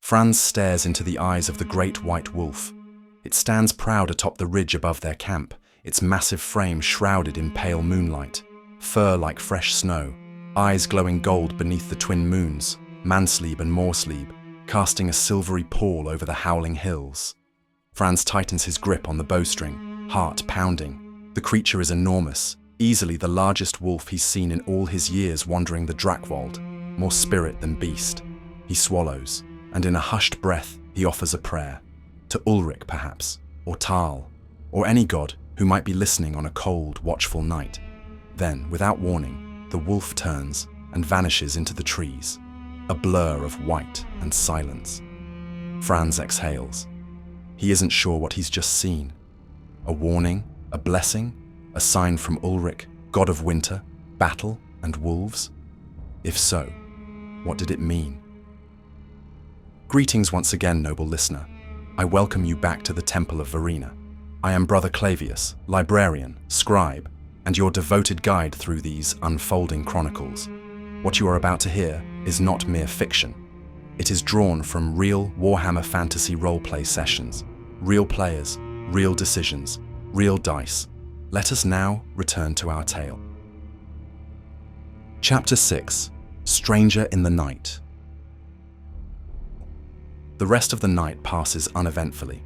Franz stares into the eyes of the great white wolf. It stands proud atop the ridge above their camp, its massive frame shrouded in pale moonlight, fur like fresh snow, eyes glowing gold beneath the twin moons, Manslieb and Morslieb, casting a silvery pall over the howling hills. Franz tightens his grip on the bowstring, heart pounding. The creature is enormous, easily the largest wolf he's seen in all his years wandering the Drakwold, more spirit than beast. He swallows, and in a hushed breath he offers a prayer. To Ulrich, perhaps, or Tal, or any god who might be listening on a cold, watchful night. Then, without warning, the wolf turns and vanishes into the trees, a blur of white and silence. Franz exhales. He isn't sure what he's just seen. A warning? A blessing? A sign from Ulrich, god of winter, battle, and wolves? If so, what did it mean? Greetings once again, noble listener. I welcome you back to the Temple of Verena. I am Brother Clavius, librarian, scribe, and your devoted guide through these unfolding chronicles. What you are about to hear is not mere fiction. It is drawn from real Warhammer Fantasy Roleplay sessions, real players, real decisions, real dice. Let us now return to our tale. Chapter 6: Stranger in the Night. The rest of the night passes uneventfully.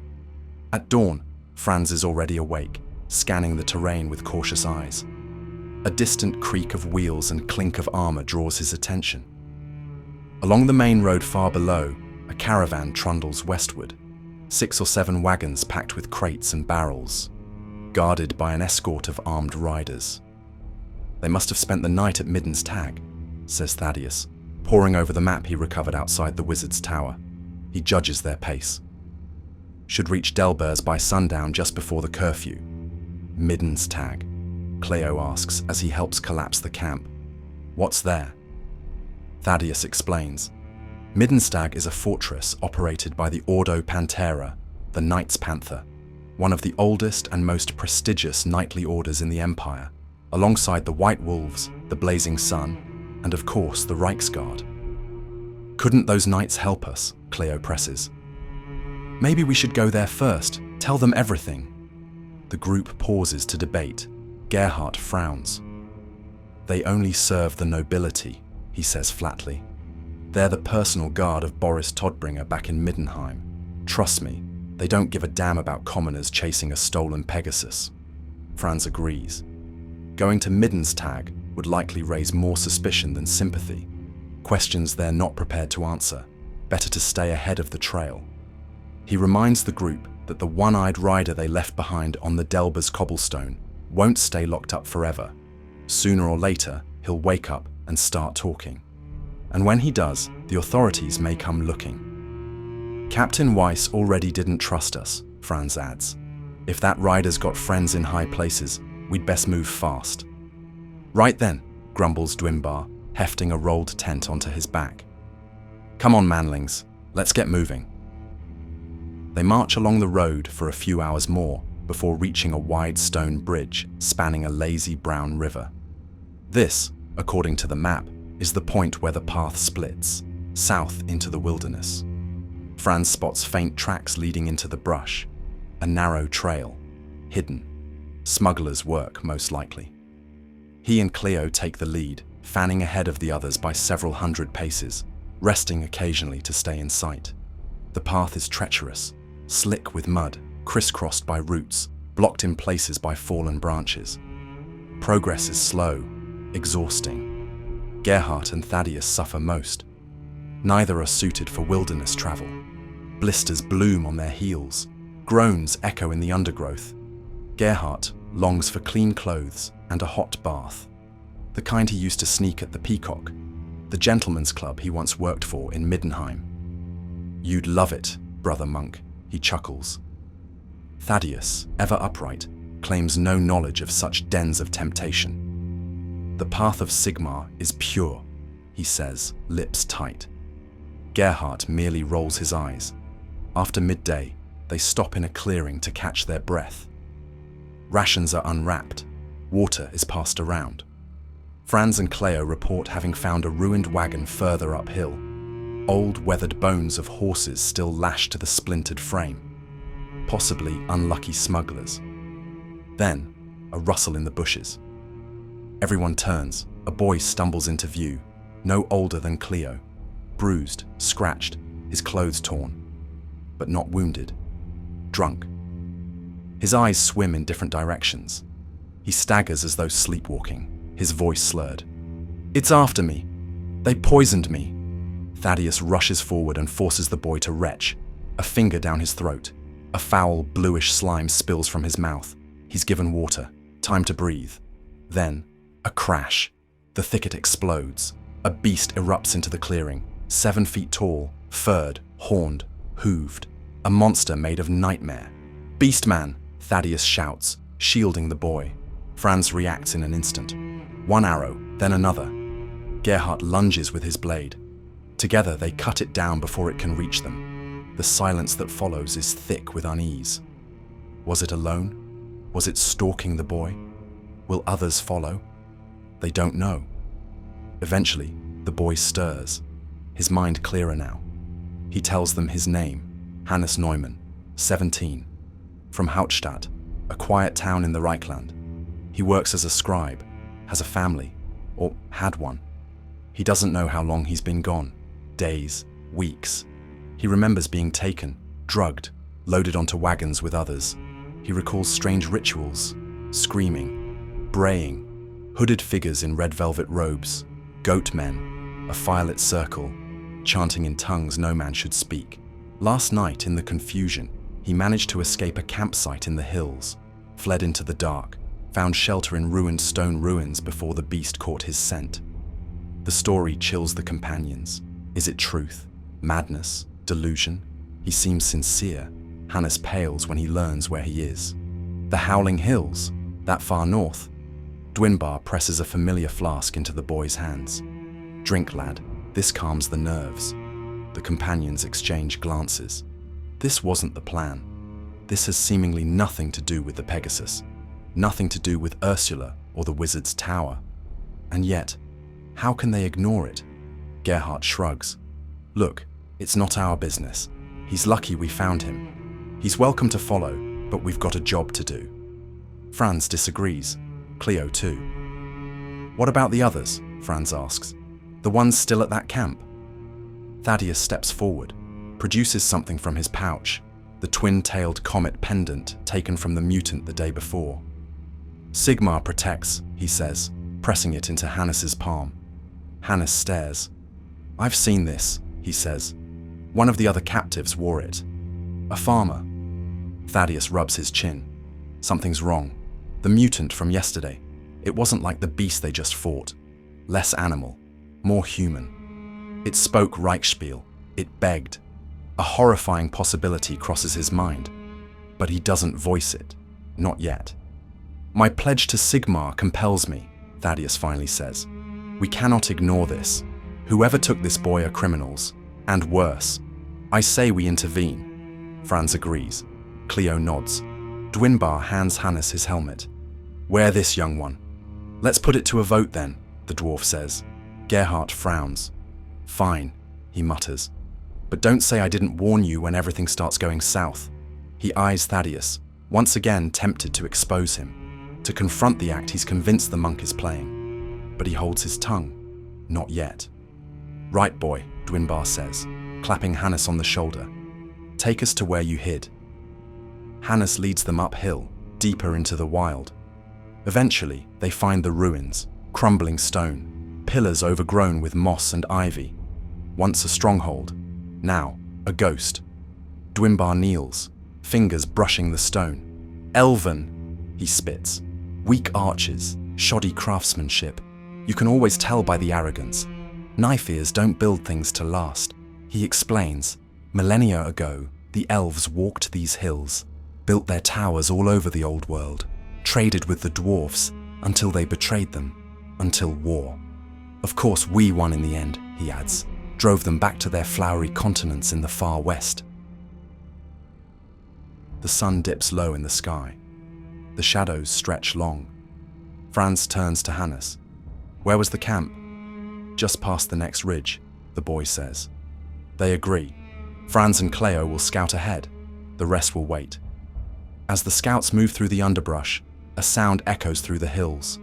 At dawn, Franz is already awake, scanning the terrain with cautious eyes. A distant creak of wheels and clink of armor draws his attention. Along the main road far below, a caravan trundles westward, 6 or 7 wagons packed with crates and barrels, guarded by an escort of armed riders. They must have spent the night at Midden's Tag, says Thaddeus, poring over the map he recovered outside the wizard's tower. He judges their pace. Should reach Delbers by sundown just before the curfew. Midden's Tag, Cleo asks as he helps collapse the camp. What's there? Thaddeus explains. Middenstag is a fortress operated by the Ordo Pantera, the Knights Panther, one of the oldest and most prestigious knightly orders in the Empire, alongside the White Wolves, the Blazing Sun, and of course the Reichsguard. Couldn't those knights help us? Cleo presses. Maybe we should go there first, tell them everything. The group pauses to debate. Gerhardt frowns. They only serve the nobility, he says flatly. They're the personal guard of Boris Todbringer back in Middenheim. Trust me, they don't give a damn about commoners chasing a stolen Pegasus. Franz agrees. Going to Midden's Tag would likely raise more suspicion than sympathy. Questions they're not prepared to answer. Better to stay ahead of the trail. He reminds the group that the one-eyed rider they left behind on the Delbers cobblestone won't stay locked up forever. Sooner or later, he'll wake up and start talking. And when he does, the authorities may come looking. Captain Weiss already didn't trust us, Franz adds. If that rider's got friends in high places, we'd best move fast. Right then, grumbles Dwimbar, hefting a rolled tent onto his back. Come on, manlings, let's get moving. They march along the road for a few hours more before reaching a wide stone bridge spanning a lazy brown river. This, according to the map, is the point where the path splits, south into the wilderness. Franz spots faint tracks leading into the brush, a narrow trail, hidden. Smuggler's work, most likely. He and Cleo take the lead, fanning ahead of the others by several hundred paces, resting occasionally to stay in sight. The path is treacherous, slick with mud, crisscrossed by roots, blocked in places by fallen branches. Progress is slow, exhausting. Gerhardt and Thaddeus suffer most. Neither are suited for wilderness travel. Blisters bloom on their heels. Groans echo in the undergrowth. Gerhardt longs for clean clothes and a hot bath. The kind he used to sneak at the Peacock, the gentleman's club he once worked for in Middenheim. You'd love it, brother monk, he chuckles. Thaddeus, ever upright, claims no knowledge of such dens of temptation. The path of Sigmar is pure, he says, lips tight. Gerhardt merely rolls his eyes. After midday, they stop in a clearing to catch their breath. Rations are unwrapped. Water is passed around. Franz and Cleo report having found a ruined wagon further uphill. old weathered bones of horses still lashed to the splintered frame, possibly unlucky smugglers. Then, a rustle in the bushes. Everyone turns. A boy stumbles into view, no older than Cleo, bruised, scratched, his clothes torn, but not wounded, drunk. His eyes swim in different directions. He staggers as though sleepwalking, his voice slurred. "It's after me. They poisoned me." Thaddeus rushes forward and forces the boy to retch, a finger down his throat. A foul, bluish slime spills from his mouth. He's given water, time to breathe. Then, a crash. The thicket explodes. A beast erupts into the clearing, 7 feet tall, furred, horned, hooved. A monster made of nightmare. "Beastman!" Thaddeus shouts, shielding the boy. Franz reacts in an instant. One arrow, then another. Gerhardt lunges with his blade. Together they cut it down before it can reach them. The silence that follows is thick with unease. Was it alone? Was it stalking the boy? Will others follow? They don't know. Eventually, the boy stirs, his mind clearer now. He tells them his name, Hannes Neumann, 17, from Hauptstadt, a quiet town in the Reichland. He works as a scribe, has a family, or had one. He doesn't know how long he's been gone, days, weeks. He remembers being taken, drugged, loaded onto wagons with others. He recalls strange rituals, screaming, braying, hooded figures in red velvet robes, goat men, a firelit circle, chanting in tongues no man should speak. Last night, in the confusion, he managed to escape a campsite in the hills, fled into the dark, found shelter in ruined stone ruins before the beast caught his scent. The story chills the companions. Is it truth? Madness? Delusion? He seems sincere. Hannes pales when he learns where he is. The Howling Hills, that far north. Dwinbar presses a familiar flask into the boy's hands. "Drink, lad. This calms the nerves." The companions exchange glances. This wasn't the plan. This has seemingly nothing to do with the Pegasus, nothing to do with Ursula or the Wizard's Tower. And yet, how can they ignore it? Gerhardt shrugs. "Look, it's not our business. He's lucky we found him. He's welcome to follow, but we've got a job to do." Franz disagrees. Cleo too. "What about the others?" Franz asks. "The ones still at that camp?" Thaddeus steps forward, produces something from his pouch, the twin-tailed comet pendant taken from the mutant the day before. "Sigmar protects," he says, pressing it into Hannes's palm. Hannes stares. "I've seen this," he says. "One of the other captives wore it. A farmer." Thaddeus rubs his chin. Something's wrong. The mutant from yesterday. It wasn't like the beast they just fought. Less animal, more human. It spoke Reichspiel. It begged. A horrifying possibility crosses his mind, but he doesn't voice it. Not yet. "My pledge to Sigmar compels me," Thaddeus finally says. "We cannot ignore this. Whoever took this boy are criminals, and worse. I say we intervene." Franz agrees. Cleo nods. Dwinbar hands Hannes his helmet. "Wear this, young one." "Let's put it to a vote then," the dwarf says. Gerhardt frowns. "Fine," he mutters. "But don't say I didn't warn you when everything starts going south." He eyes Thaddeus, once again tempted to expose him, to confront the act he's convinced the monk is playing. But he holds his tongue. Not yet. "Right, boy," Dwinbar says, clapping Hannes on the shoulder. "Take us to where you hid." Hannes leads them uphill, deeper into the wild. Eventually, they find the ruins, crumbling stone, pillars overgrown with moss and ivy. Once a stronghold, now a ghost. Dwinbar kneels, fingers brushing the stone. "Elven," he spits. "Weak archers, shoddy craftsmanship. You can always tell by the arrogance. Knife-ears don't build things to last." He explains, "Millennia ago, the elves walked these hills, built their towers all over the old world, traded with the dwarfs until they betrayed them, until war. Of course we won in the end," he adds, "drove them back to their flowery continents in the far west." The sun dips low in the sky. The shadows stretch long. Franz turns to Hannes. "Where was the camp?" "Just past the next ridge," the boy says. They agree. Franz and Cleo will scout ahead. The rest will wait. As the scouts move through the underbrush, a sound echoes through the hills.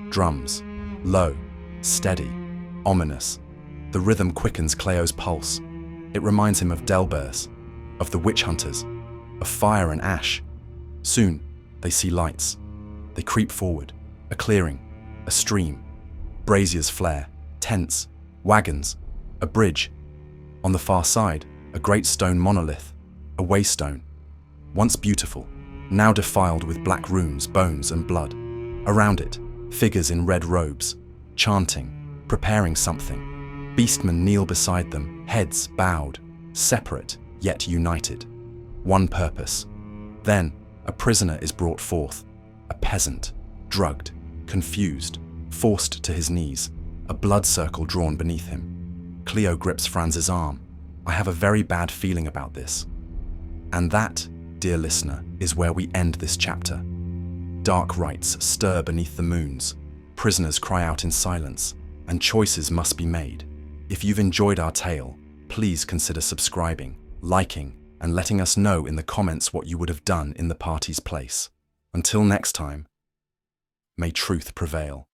Drums. Low, steady, ominous. The rhythm quickens Cleo's pulse. It reminds him of Delbers, of the witch hunters, of fire and ash. Soon, they see lights. They creep forward. A clearing, a stream. Braziers flare, tents, wagons, a bridge. On the far side, a great stone monolith, a waystone. Once beautiful, now defiled with black runes, bones, and blood. Around it, figures in red robes, chanting, preparing something. Beastmen kneel beside them, heads bowed, separate yet united. One purpose. Then, a prisoner is brought forth, a peasant, drugged, confused, forced to his knees, a blood circle drawn beneath him. Cleo grips Franz's arm. I have a very bad feeling about this. And that, dear listener, is where we end this chapter. Dark rites stir beneath the moons, prisoners cry out in silence, and choices must be made. If you've enjoyed our tale, please consider subscribing, liking, and letting us know in the comments what you would have done in the party's place. Until next time, may truth prevail.